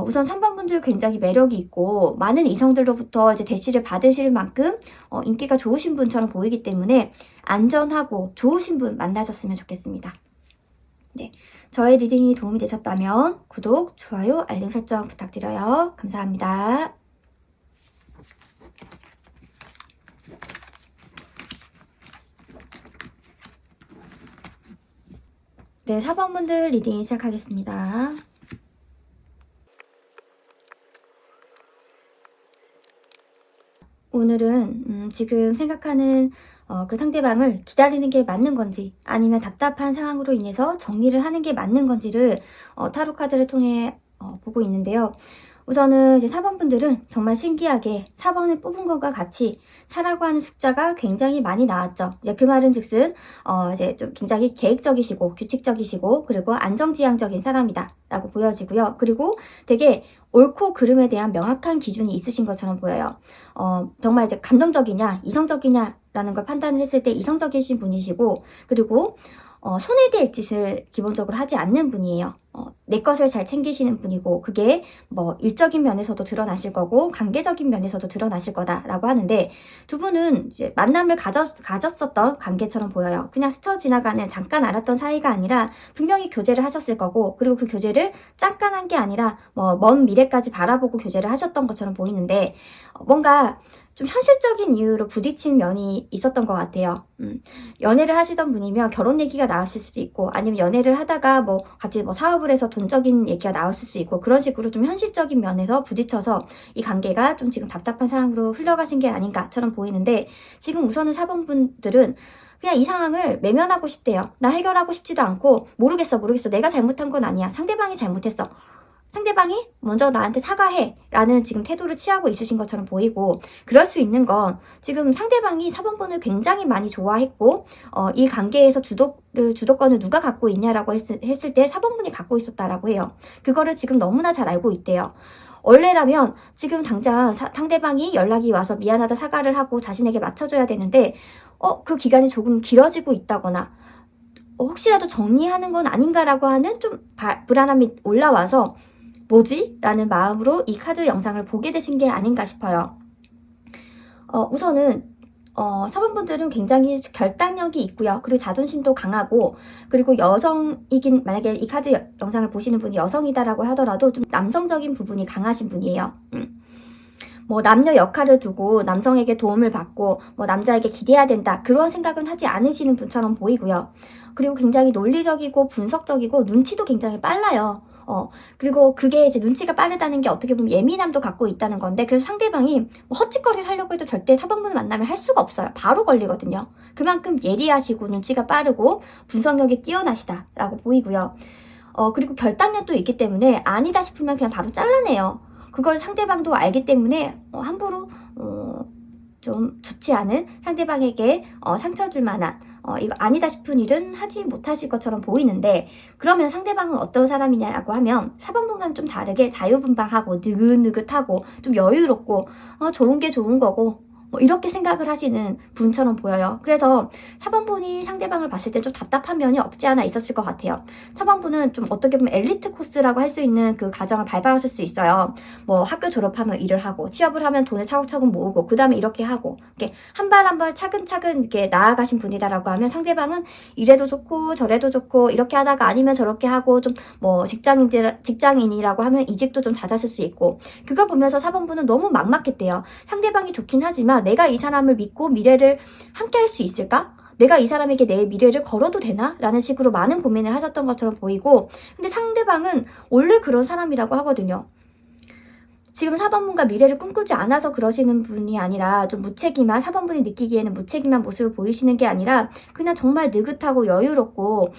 우선 3번 분들 굉장히 매력이 있고 많은 이성들로부터 이제 대시를 받으실 만큼 인기가 좋으신 분처럼 보이기 때문에 안전하고 좋으신 분 만나셨으면 좋겠습니다. 네, 저의 리딩이 도움이 되셨다면 구독, 좋아요, 알림 설정 부탁드려요. 감사합니다. 네, 4번 분들 리딩 시작하겠습니다. 오늘은 지금 생각하는 그 상대방을 기다리는 게 맞는 건지, 아니면 답답한 상황으로 인해서 정리를 하는 게 맞는 건지를 타로 카드를 통해 보고 있는데요. 우선은 이제 4번 분들은 정말 신기하게 4번을 뽑은 것과 같이 4라고 하는 숫자가 굉장히 많이 나왔죠. 이제 그 말은 즉슨 이제 좀 굉장히 계획적이시고 규칙적이시고 그리고 안정지향적인 사람이다 라고 보여지고요. 그리고 되게 옳고 그름에 대한 명확한 기준이 있으신 것처럼 보여요. 정말 이제 감정적이냐 이성적이냐 라는 걸 판단을 했을 때 이성적이신 분이시고, 그리고 손에 댈 짓을 기본적으로 하지 않는 분이에요. 내 것을 잘 챙기시는 분이고, 그게 뭐 일적인 면에서도 드러나실 거고 관계적인 면에서도 드러나실 거다라고 하는데, 두 분은 이제 만남을 가졌었던 관계처럼 보여요. 그냥 스쳐 지나가는 잠깐 알았던 사이가 아니라 분명히 교제를 하셨을 거고, 그리고 그 교제를 잠깐 한 게 아니라 뭐 먼 미래까지 바라보고 교제를 하셨던 것처럼 보이는데, 뭔가 좀 현실적인 이유로 부딪힌 면이 있었던 것 같아요. 연애를 하시던 분이면 결혼 얘기가 나왔을 수도 있고, 아니면 연애를 하다가 뭐 같이 뭐 사업을 해서 돈적인 얘기가 나왔을 수 있고, 그런 식으로 좀 현실적인 면에서 부딪혀서 이 관계가 좀 지금 답답한 상황으로 흘러가신 게 아닌가처럼 보이는데, 지금 우선은 4번분들은 그냥 이 상황을 외면하고 싶대요. 나 해결하고 싶지도 않고, 모르겠어. 내가 잘못한 건 아니야. 상대방이 잘못했어. 상대방이 먼저 나한테 사과해 라는 지금 태도를 취하고 있으신 것처럼 보이고, 그럴 수 있는 건 지금 상대방이 4번분을 굉장히 많이 좋아했고, 이 관계에서 주도권을 누가 갖고 있냐라고 했을 때 4번분이 갖고 있었다라고 해요. 그거를 지금 너무나 잘 알고 있대요. 원래라면 지금 당장 상대방이 연락이 와서 미안하다 사과를 하고 자신에게 맞춰줘야 되는데, 그 기간이 조금 길어지고 있다거나, 혹시라도 정리하는 건 아닌가라고 하는 좀 불안함이 올라와서 뭐지? 라는 마음으로 이 카드 영상을 보게 되신 게 아닌가 싶어요. 우선은 4번분들은 굉장히 결단력이 있고요. 그리고 자존심도 강하고, 그리고 여성이긴, 만약에 이 카드 영상을 보시는 분이 여성이다라고 하더라도 좀 남성적인 부분이 강하신 분이에요. 뭐 남녀 역할을 두고 남성에게 도움을 받고 뭐 남자에게 기대야 된다, 그런 생각은 하지 않으시는 분처럼 보이고요. 그리고 굉장히 논리적이고 분석적이고 눈치도 굉장히 빨라요. 그리고 그게 이제 눈치가 빠르다는 게 어떻게 보면 예민함도 갖고 있다는 건데, 그래서 상대방이 뭐 헛짓거리를 하려고 해도 절대 4번분을 만나면 할 수가 없어요. 바로 걸리거든요. 그만큼 예리하시고 눈치가 빠르고 분석력이 뛰어나시다라고 보이고요. 그리고 결단력도 있기 때문에 아니다 싶으면 그냥 바로 잘라내요. 그걸 상대방도 알기 때문에 함부로 좀 좋지 않은 상대방에게 상처 줄 만한 이거 아니다 싶은 일은 하지 못하실 것처럼 보이는데, 그러면 상대방은 어떤 사람이냐라고 하면 4번분과는 좀 다르게 자유분방하고 느긋느긋하고 좀 여유롭고 좋은 게 좋은 거고, 뭐 이렇게 생각을 하시는 분처럼 보여요. 그래서 4번분이 상대방을 봤을 때 좀 답답한 면이 없지 않아 있었을 것 같아요. 4번분은 좀 어떻게 보면 엘리트 코스라고 할 수 있는 그 과정을 밟아왔을 수 있어요. 뭐 학교 졸업하면 일을 하고, 취업을 하면 돈을 차곡차곡 모으고, 그 다음에 이렇게 하고, 이렇게 한 발 한 발 차근차근 이렇게 나아가신 분이다라고 하면, 상대방은 이래도 좋고 저래도 좋고 이렇게 하다가 아니면 저렇게 하고, 좀 뭐 직장인이라고 하면 이직도 좀 잦았을 수 있고, 그걸 보면서 4번분은 너무 막막했대요. 상대방이 좋긴 하지만 내가 이 사람을 믿고 미래를 함께 할 수 있을까? 내가 이 사람에게 내 미래를 걸어도 되나? 라는 식으로 많은 고민을 하셨던 것처럼 보이고, 근데 상대방은 원래 그런 사람이라고 하거든요. 지금 4번분과 미래를 꿈꾸지 않아서 그러시는 분이 아니라, 좀 무책임한, 4번분이 느끼기에는 무책임한 모습을 보이시는 게 아니라 그냥 정말 느긋하고 여유롭고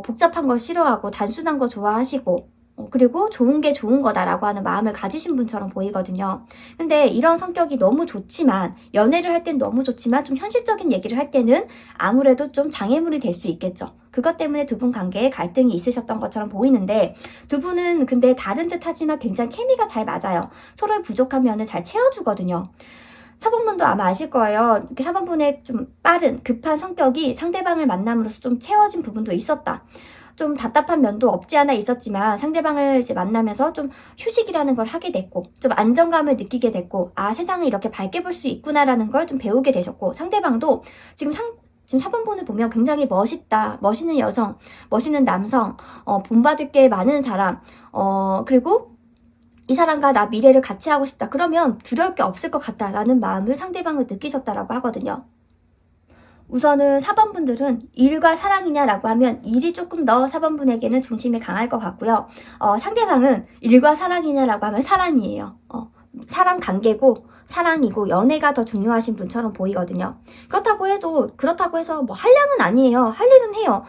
복잡한 거 싫어하고 단순한 거 좋아하시고, 그리고 좋은 게 좋은 거다라고 하는 마음을 가지신 분처럼 보이거든요. 근데 이런 성격이 너무 좋지만, 연애를 할 땐 너무 좋지만 좀 현실적인 얘기를 할 때는 아무래도 좀 장애물이 될 수 있겠죠. 그것 때문에 두 분 관계에 갈등이 있으셨던 것처럼 보이는데, 두 분은 근데 다른 듯 하지만 굉장히 케미가 잘 맞아요. 서로의 부족한 면을 잘 채워주거든요. 4번분도 아마 아실 거예요. 4번분의 좀 빠른, 급한 성격이 상대방을 만남으로써 좀 채워진 부분도 있었다. 좀 답답한 면도 없지 않아 있었지만, 상대방을 이제 만나면서 좀 휴식이라는 걸 하게 됐고, 좀 안정감을 느끼게 됐고, 세상을 이렇게 밝게 볼 수 있구나라는 걸 좀 배우게 되셨고, 상대방도 지금 4번분을 보면 굉장히 멋있다, 멋있는 여성, 멋있는 남성, 본받을 게 많은 사람, 그리고 이 사람과 나 미래를 같이 하고 싶다, 그러면 두려울 게 없을 것 같다라는 마음을 상대방을 느끼셨다라고 하거든요. 우선은 4번분들은 일과 사랑이냐라고 하면 일이 조금 더 4번분에게는 중심이 강할 것 같고요. 상대방은 일과 사랑이냐라고 하면 사랑이에요. 사람 관계고 사랑이고 연애가 더 중요하신 분처럼 보이거든요. 그렇다고 해서 뭐 한량은 아니에요. 할 일은 해요.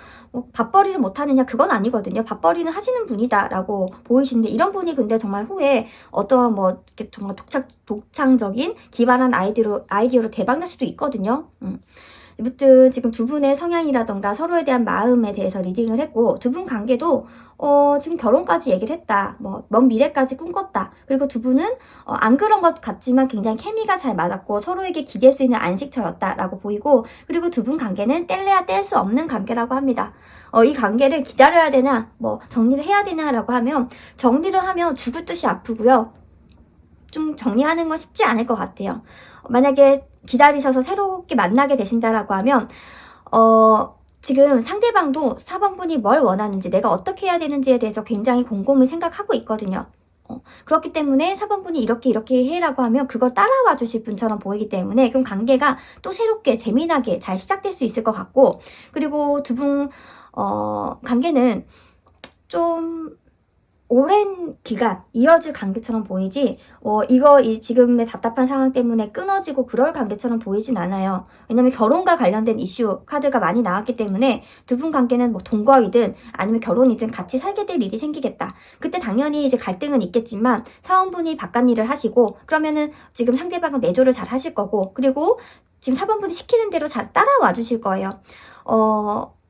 밥벌이를 못하느냐, 그건 아니거든요. 밥벌이는 하시는 분이다라고 보이시는데, 이런 분이 근데 정말 후에 어떤 뭐 이렇게 정말 독창적인 기발한 아이디어로 대박날 수도 있거든요. 무튼 지금 두 분의 성향이라던가 서로에 대한 마음에 대해서 리딩을 했고, 두 분 관계도 지금 결혼까지 얘기를 했다. 뭐 먼 미래까지 꿈꿨다. 그리고 두 분은 안 그런 것 같지만 굉장히 케미가 잘 맞았고 서로에게 기댈 수 있는 안식처였다라고 보이고, 그리고 두 분 관계는 뗄래야 뗄 수 없는 관계라고 합니다. 이 관계를 기다려야 되나 뭐 정리를 해야 되나라고 하면, 정리를 하면 죽을 듯이 아프고요. 좀 정리하는 건 쉽지 않을 것 같아요. 만약에 기다리셔서 새롭게 만나게 되신다라고 하면 지금 상대방도 4번분이 뭘 원하는지, 내가 어떻게 해야 되는지에 대해서 굉장히 곰곰이 생각하고 있거든요. 그렇기 때문에 4번분이 이렇게 해라고 하면 그걸 따라와 주실 분처럼 보이기 때문에, 그럼 관계가 또 새롭게 재미나게 잘 시작될 수 있을 것 같고, 그리고 두 분 관계는 좀 오랜 기간 이어질 관계처럼 보이지, 이 지금의 답답한 상황 때문에 끊어지고 그럴 관계처럼 보이진 않아요. 왜냐면 결혼과 관련된 이슈 카드가 많이 나왔기 때문에 두 분 관계는 뭐 동거이든 아니면 결혼이든 같이 살게 될 일이 생기겠다. 그때 당연히 이제 갈등은 있겠지만 사원분이 바깥 일을 하시고, 그러면은 지금 상대방은 내조를 잘 하실 거고, 그리고 지금 사번분이 시키는 대로 잘 따라와 주실 거예요.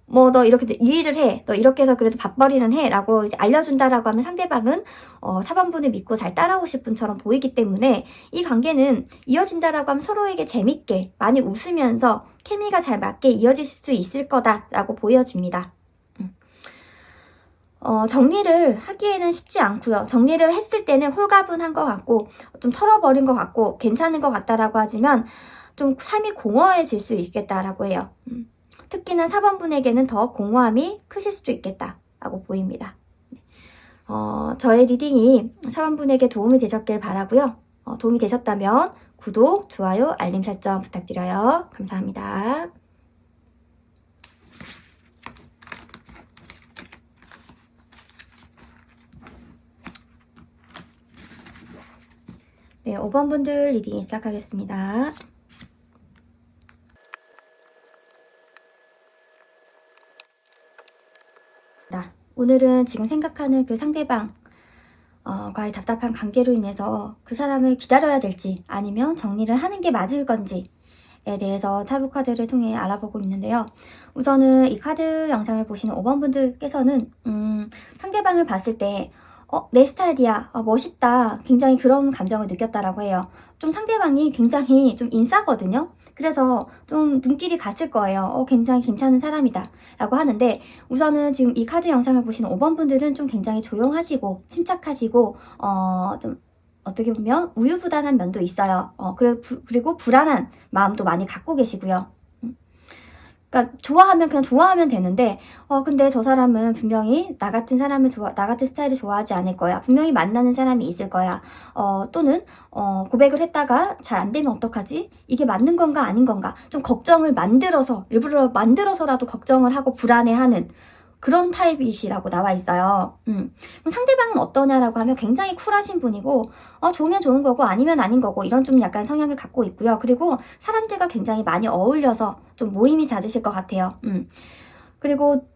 뭐 너 이렇게 이 일을 해, 너 이렇게 해서 그래도 밥벌이는 해 라고 이제 알려준다라고 하면 상대방은 4번분을 믿고 잘 따라오실 분처럼 보이기 때문에, 이 관계는 이어진다라고 하면 서로에게 재밌게 많이 웃으면서 케미가 잘 맞게 이어질 수 있을 거다라고 보여집니다. 정리를 하기에는 쉽지 않고요. 정리를 했을 때는 홀가분한 것 같고 좀 털어버린 것 같고 괜찮은 것 같다라고 하지만 좀 삶이 공허해질 수 있겠다라고 해요. 특히나 4번분에게는 더 공허함이 크실 수도 있겠다라고 보입니다. 저의 리딩이 4번분에게 도움이 되셨길 바라고요. 도움이 되셨다면 구독, 좋아요, 알림 설정 부탁드려요. 감사합니다. 네, 5번분들 리딩 시작하겠습니다. 오늘은 지금 생각하는 그 상대방 과의 답답한 관계로 인해서 그 사람을 기다려야 될지 아니면 정리를 하는 게 맞을 건지에 대해서 타로 카드를 통해 알아보고 있는데요. 우선은 이 카드 영상을 보시는 5번 분들께서는 상대방을 봤을 때 내 스타일이야, 멋있다, 굉장히 그런 감정을 느꼈다라고 해요. 좀 상대방이 굉장히 좀 인싸거든요. 그래서 좀 눈길이 갔을 거예요. 굉장히 괜찮은 사람이다 라고 하는데, 우선은 지금 이 카드 영상을 보시는 5번 분들은 좀 굉장히 조용하시고 침착하시고 좀 어떻게 보면 우유부단한 면도 있어요. 그리고 불안한 마음도 많이 갖고 계시고요. 그러니까 좋아하면 그냥 좋아하면 되는데 근데 저 사람은 분명히 나 같은 스타일을 좋아하지 않을 거야. 분명히 만나는 사람이 있을 거야. 또는 고백을 했다가 잘 안 되면 어떡하지? 이게 맞는 건가 아닌 건가? 좀 걱정을 일부러 만들어서라도 걱정을 하고 불안해하는 그런 타입이시라고 나와 있어요. 그럼 상대방은 어떠냐라고 하면 굉장히 쿨하신 분이고 좋으면 좋은 거고 아니면 아닌 거고 이런 좀 약간 성향을 갖고 있고요. 그리고 사람들과 굉장히 많이 어울려서 좀 모임이 잦으실 것 같아요. 그리고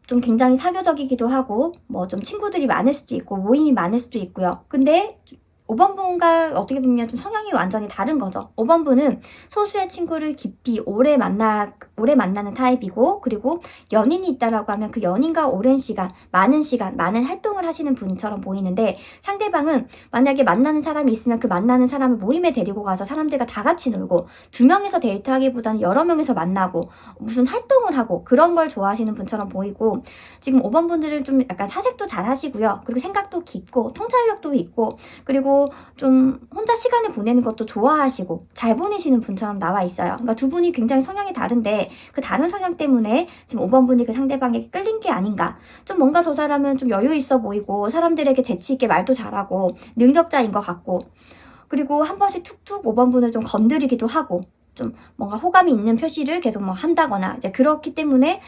좀 굉장히 사교적이기도 하고 뭐 좀 친구들이 많을 수도 있고 모임이 많을 수도 있고요. 근데 5번 분과 어떻게 보면 좀 성향이 완전히 다른 거죠. 5번 분은 소수의 친구를 깊이 오래 만나는 타입이고, 그리고 연인이 있다라고 하면 그 연인과 오랜 시간, 많은 활동을 하시는 분처럼 보이는데, 상대방은 만약에 만나는 사람이 있으면 그 만나는 사람을 모임에 데리고 가서 사람들과 다 같이 놀고, 2명이서 데이트하기보다는 여러 명이서 만나고 무슨 활동을 하고 그런 걸 좋아하시는 분처럼 보이고, 지금 5번 분들은 좀 약간 사색도 잘 하시고요. 그리고 생각도 깊고 통찰력도 있고, 그리고 좀 혼자 시간을 보내는 것도 좋아하시고 잘 보내시는 분처럼 나와 있어요. 그러니까 두 분이 굉장히 성향이 다른데 그 다른 성향 때문에 지금 5번 분이 그 상대방에게 끌린 게 아닌가. 좀 뭔가 저 사람은 좀 여유 있어 보이고 사람들에게 재치 있게 말도 잘하고 능력자인 것 같고, 그리고 한 번씩 툭툭 5번 분을 좀 건드리기도 하고 좀 뭔가 호감이 있는 표시를 계속 뭐 한다거나 이제 그렇기 때문에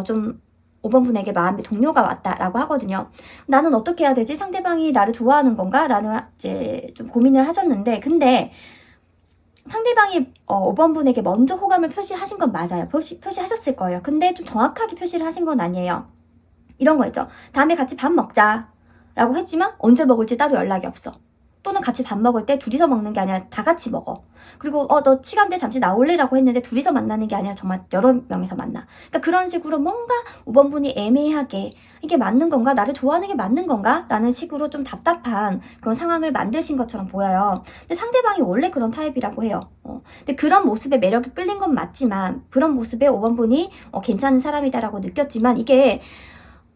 좀 5번 분에게 마음의 동요가 왔다라고 하거든요. 나는 어떻게 해야 되지? 상대방이 나를 좋아하는 건가? 라는 이제 좀 고민을 하셨는데, 근데 상대방이 5번 분에게 먼저 호감을 표시하신 건 맞아요. 표시하셨을 거예요. 근데 좀 정확하게 표시를 하신 건 아니에요. 이런 거 있죠. 다음에 같이 밥 먹자 라고 했지만 언제 먹을지 따로 연락이 없어. 또는 같이 밥 먹을 때 둘이서 먹는 게 아니라 다 같이 먹어. 그리고 너 시간 돼 잠시 나올래라고 했는데 둘이서 만나는 게 아니라 정말 여러 명이서 만나. 그러니까 그런 식으로 뭔가 5번분이 애매하게 이게 맞는 건가? 나를 좋아하는 게 맞는 건가? 라는 식으로 좀 답답한 그런 상황을 만드신 것처럼 보여요. 근데 상대방이 원래 그런 타입이라고 해요. 근데 그런 모습에 매력이 끌린 건 맞지만 그런 모습에 5번분이 괜찮은 사람이다라고 느꼈지만 이게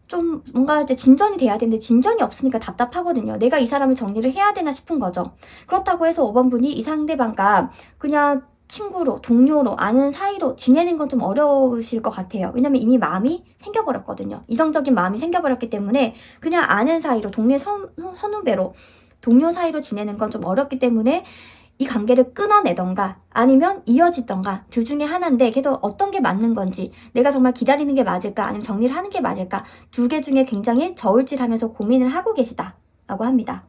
좀 뭔가 이제 진전이 돼야 되는데 진전이 없으니까 답답하거든요. 내가 이 사람을 정리를 해야 되나 싶은 거죠. 그렇다고 해서 5번분이 이 상대방과 그냥 친구로, 동료로, 아는 사이로 지내는 건 좀 어려우실 것 같아요. 왜냐면 이미 마음이 생겨버렸거든요. 이성적인 마음이 생겨버렸기 때문에 그냥 아는 사이로, 동네 선후배로, 동료 사이로 지내는 건 좀 어렵기 때문에 이 관계를 끊어내던가 아니면 이어지던가 둘 중에 하나인데 계속 어떤 게 맞는 건지 내가 정말 기다리는 게 맞을까 아니면 정리를 하는 게 맞을까 두 개 중에 굉장히 저울질하면서 고민을 하고 계시다라고 합니다.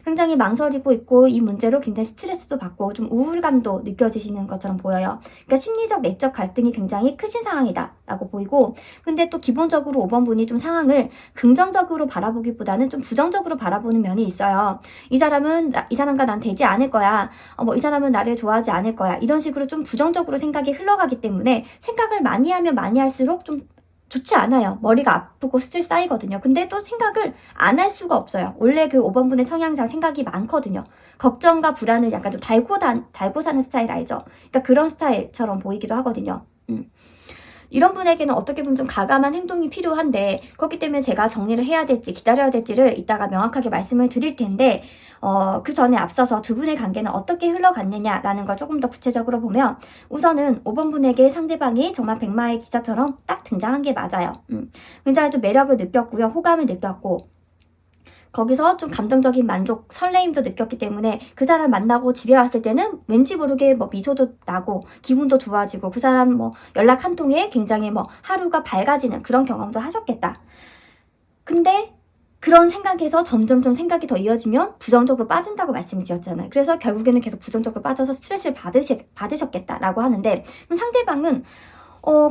굉장히 망설이고 있고 이 문제로 굉장히 스트레스도 받고 좀 우울감도 느껴지시는 것처럼 보여요. 그러니까 심리적 내적 갈등이 굉장히 크신 상황이다 라고 보이고 근데 또 기본적으로 5번분이 좀 상황을 긍정적으로 바라보기보다는 좀 부정적으로 바라보는 면이 있어요. 이 사람과 난 되지 않을 거야. 이 사람은 나를 좋아하지 않을 거야. 이런 식으로 좀 부정적으로 생각이 흘러가기 때문에 생각을 많이 하면 많이 할수록 좀 좋지 않아요. 머리가 아프고 스트레스 쌓이거든요. 근데 또 생각을 안 할 수가 없어요. 원래 그 5번분의 성향상 생각이 많거든요. 걱정과 불안을 약간 좀 달고 사는 스타일 알죠? 그러니까 그런 스타일처럼 보이기도 하거든요. 이런 분에게는 어떻게 보면 좀 가감한 행동이 필요한데 그렇기 때문에 제가 정리를 해야 될지 기다려야 될지를 이따가 명확하게 말씀을 드릴 텐데 그 전에 앞서서 두 분의 관계는 어떻게 흘러갔느냐라는 걸 조금 더 구체적으로 보면 우선은 5번분에게 상대방이 정말 백마의 기사처럼 딱 등장한 게 맞아요. 굉장히 좀 매력을 느꼈고요. 호감을 느꼈고 거기서 좀 감정적인 만족, 설레임도 느꼈기 때문에 그 사람 만나고 집에 왔을 때는 왠지 모르게 미소도 나고 기분도 좋아지고 그 사람 연락 한 통에 굉장히 하루가 밝아지는 그런 경험도 하셨겠다. 근데 그런 생각에서 점점 생각이 더 이어지면 부정적으로 빠진다고 말씀을 드렸잖아요. 그래서 결국에는 계속 부정적으로 빠져서 스트레스를 받으셨겠다라고 하는데 그럼 상대방은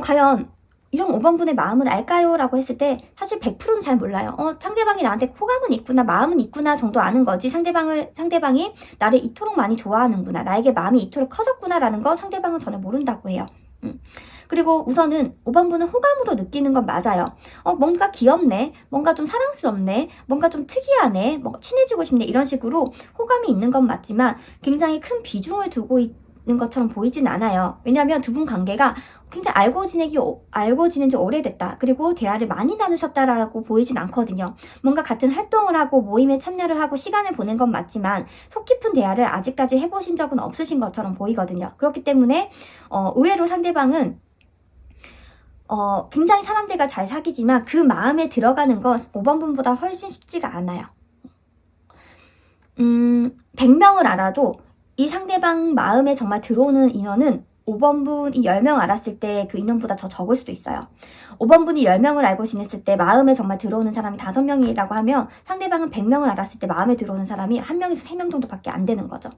과연 이런 5번분의 마음을 알까요? 라고 했을 때 사실 100%는 잘 몰라요. 상대방이 나한테 호감은 있구나, 마음은 있구나 정도 아는 거지 상대방이 나를 이토록 많이 좋아하는구나, 나에게 마음이 이토록 커졌구나 라는 거 상대방은 전혀 모른다고 해요. 그리고 우선은 5번분은 호감으로 느끼는 건 맞아요. 뭔가 귀엽네, 뭔가 좀 사랑스럽네, 뭔가 좀 특이하네, 친해지고 싶네 이런 식으로 호감이 있는 건 맞지만 굉장히 큰 비중을 두고 있는 것처럼 보이진 않아요. 왜냐하면 두 분 관계가 굉장히 알고 지낸 지 오래됐다. 그리고 대화를 많이 나누셨다라고 보이진 않거든요. 뭔가 같은 활동을 하고 모임에 참여를 하고 시간을 보낸 건 맞지만 속 깊은 대화를 아직까지 해보신 적은 없으신 것처럼 보이거든요. 그렇기 때문에 의외로 상대방은 굉장히 사람들과 잘 사귀지만 그 마음에 들어가는 건 5번분보다 훨씬 쉽지가 않아요. 100명을 알아도 이 상대방 마음에 정말 들어오는 인원은 5번분이 10명 알았을 때 그 인원보다 더 적을 수도 있어요. 5번분이 10명을 알고 지냈을 때 마음에 정말 들어오는 사람이 5명이라고 하면 상대방은 100명을 알았을 때 마음에 들어오는 사람이 1명에서 3명 정도밖에 안 되는 거죠.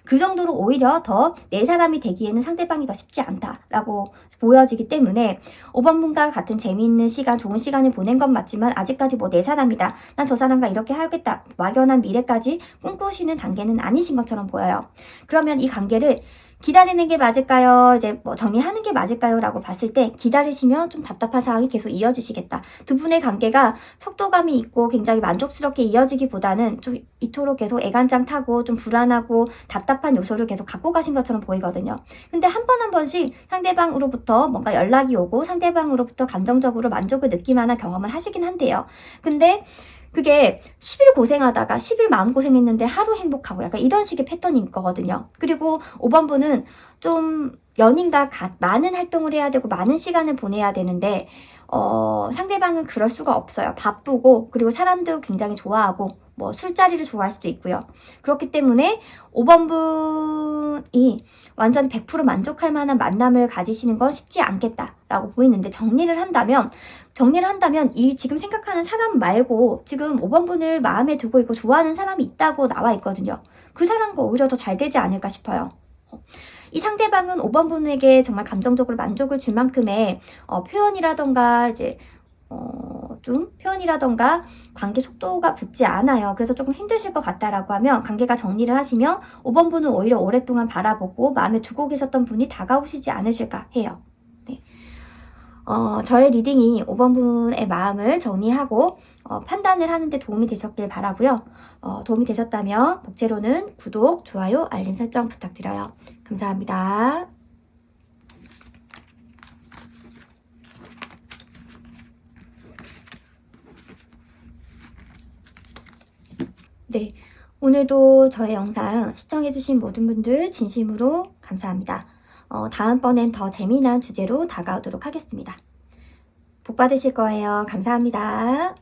그 정도로 오히려 더 내 사람이 되기에는 상대방이 더 쉽지 않다라고 보여지기 때문에 5번분과 같은 재미있는 시간, 좋은 시간을 보낸 건 맞지만 아직까지 내 사람이다, 난 저 사람과 이렇게 하겠다, 막연한 미래까지 꿈꾸시는 단계는 아니신 것처럼 보여요. 그러면 이 관계를 기다리는 게 맞을까요? 이제 정리하는 게 맞을까요? 라고 봤을 때 기다리시면 좀 답답한 상황이 계속 이어지시겠다. 두 분의 관계가 속도감이 있고 굉장히 만족스럽게 이어지기보다는 좀 이토록 계속 애간장 타고 좀 불안하고 답답한 요소를 계속 갖고 가신 것처럼 보이거든요. 근데 한 번 한 번씩 상대방으로부터 뭔가 연락이 오고 상대방으로부터 감정적으로 만족을 느낄 만한 경험을 하시긴 한데요. 근데 그게 10일 고생하다가 10일 마음고생했는데 하루 행복하고 약간 이런 식의 패턴인 거거든요. 그리고 5번분은 좀 연인과 많은 활동을 해야 되고 많은 시간을 보내야 되는데 상대방은 그럴 수가 없어요. 바쁘고 그리고 사람도 굉장히 좋아하고 술자리를 좋아할 수도 있고요. 그렇기 때문에 5번분이 완전 100% 만족할 만한 만남을 가지시는 건 쉽지 않겠다라고 보이는데 정리를 한다면 이 지금 생각하는 사람 말고 지금 5번분을 마음에 두고 있고 좋아하는 사람이 있다고 나와 있거든요. 그 사람과 오히려 더 잘 되지 않을까 싶어요. 이 상대방은 5번분에게 정말 감정적으로 만족을 줄 만큼의 표현이라던가 이제 좀 표현이라던가 관계 속도가 붙지 않아요. 그래서 조금 힘드실 것 같다라고 하면 관계가 정리를 하시면 5번 분은 오히려 오랫동안 바라보고 마음에 두고 계셨던 분이 다가오시지 않으실까 해요. 네. 저의 리딩이 5번 분의 마음을 정리하고 판단을 하는 데 도움이 되셨길 바라고요. 도움이 되셨다면 복제로는 구독, 좋아요, 알림 설정 부탁드려요. 감사합니다. 네, 오늘도 저의 영상 시청해주신 모든 분들 진심으로 감사합니다. 다음번엔 더 재미난 주제로 다가오도록 하겠습니다. 복 받으실 거예요. 감사합니다.